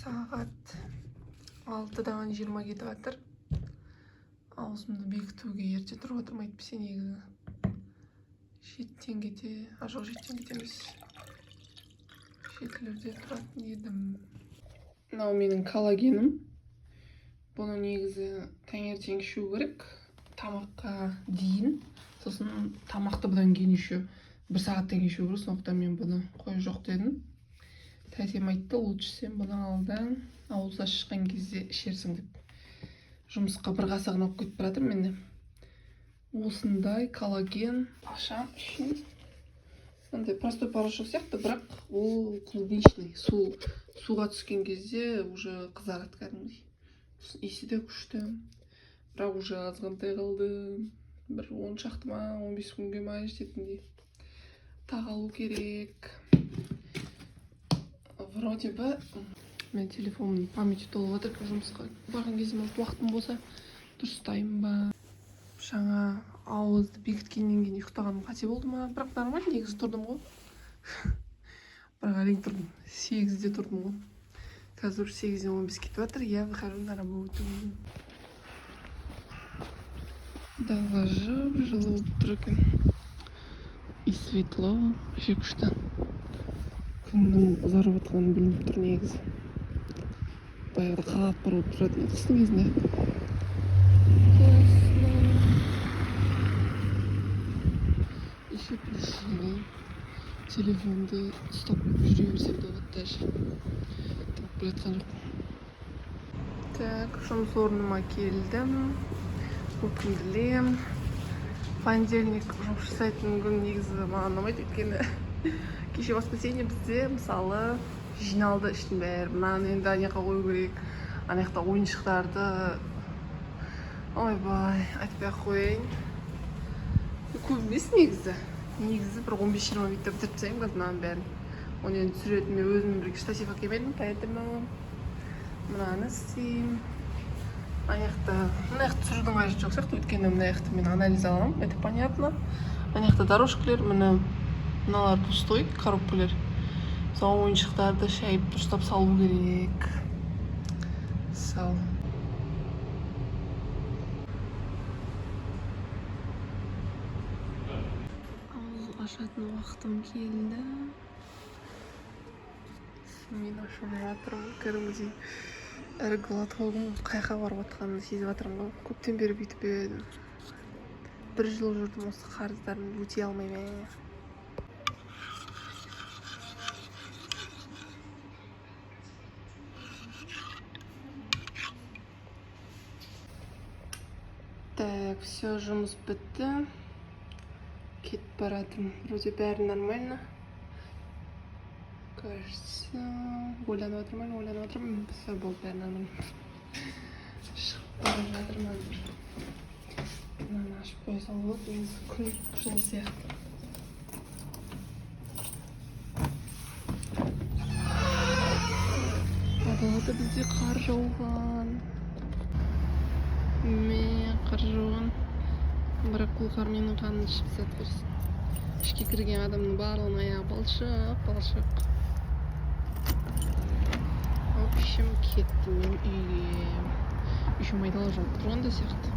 Saat 6'dan 20 кетіп жатыр. Аузымды бекітуге ерте тұрып отырмайды бесе негізі. 7-тен кете, жоқ 7-тен кете емес. 7-лерде тұратын едім. Мынау менің коллагенім. Бұны негізі таңертең ішу керек, тамаққа дейін. Сосын тамақты бұдан кейін ішу. 1 сағаттан кейін ішу керек, сондықтан мен бұны қой жоқ дедім. Тәтем айтты, лучше сен бұны алдан ауызға шыққан кезде ішерсің деп. Жұмысқа 1 қасығын алып кетіп баратырмын менде. Осындай коллаген ашам үшін. Сондай простой порошок сияқты, бірақ ол клубничный. Суға түскен кезде уже қызарады кәдімгідей. Иісі де күшті. Бірақ уже азғантай қалды. Бір 10 шақты ма, 15 күнге ма жететіндей. Тағалу керек. Вроде бы мен телефонның памяти толып жатыр, жұмысқа барған кезде уақытым болса дұрыстаймын ба. Жаңа ауызды бекіткеннен кейін ұйықтағаным қате болды ма? Бірақ нормально, негізі тұрдым ғой. Бірақ әрең тұрдым. 8-де тұрдым ғой. Қазір 8-ден 15 кетіп жатыр. Я выхожу на работу. Дала жылы тұр екен. И светло, вообще күшті. Күннің ұзарып жатқанын білмей тұр негізі. Баяғыда қағап барып тұратын қыстың кезінде. Еще плюшевый. Телефонды ұстап жүре берсем де болады даже. Тауып біле жатқан жоқпын. Так, жұмыс орныма келдім. Өкінділем. Понедельник жұмыс жасайтын күн негізі маған ұнамайды, өйткені кеше воскресенье бізде мысалы жиналды іштің бәрі. Мынаны енді анаяққа қою керек. Анаяқта ойыншықтарды ойбай, айтпай-ақ қояйын. Көп емес негізі. Негізі бір 15-20 минутта бітіріп тастаймын қазір мынаның бәрін. Оны енді түсіретін мен өзім бірге штатив әкелмедім, поэтому мынаны істеймін. Анаяқта түсірудің қажеті жоқ сияқты, өйткені мынаяқта мен анализ аламын, это понятно. Анаяқта дорожкалер, мыналар пустой, коробкалер. Соң ойыншықтарды шайып дұрыстап салу керек. Сал. Ауыз ашатын уақытым келді. Мен ашып жатырмын, кәдімгідей ірі глотогым қайқа барып жатқанын сезіп жатырмын ғой. Көптен бері бүйтіп едім. 1 жыл жүрдім осы қарыздарымды өтей алмаймын. Так, все, жұмыс бітті. Кетіп баратырмын. Вроде бәрі нормально. Кажется, ойланып отырмын. Все болды, бәрі нормально. Шығып бара жатырмын. Мынаны ашып қоя салып отырмыз. Күн жылы сияқты. Адалада бізде қар жауған. Қар жауған. Бірақ бұл қар менің қанымды ішіп тастады көрсін. Ішке кірген адамның барлығының аяғы балшық. В общем, кеттім мен үйге. Еще майдалы жауып тұрған да сияқты.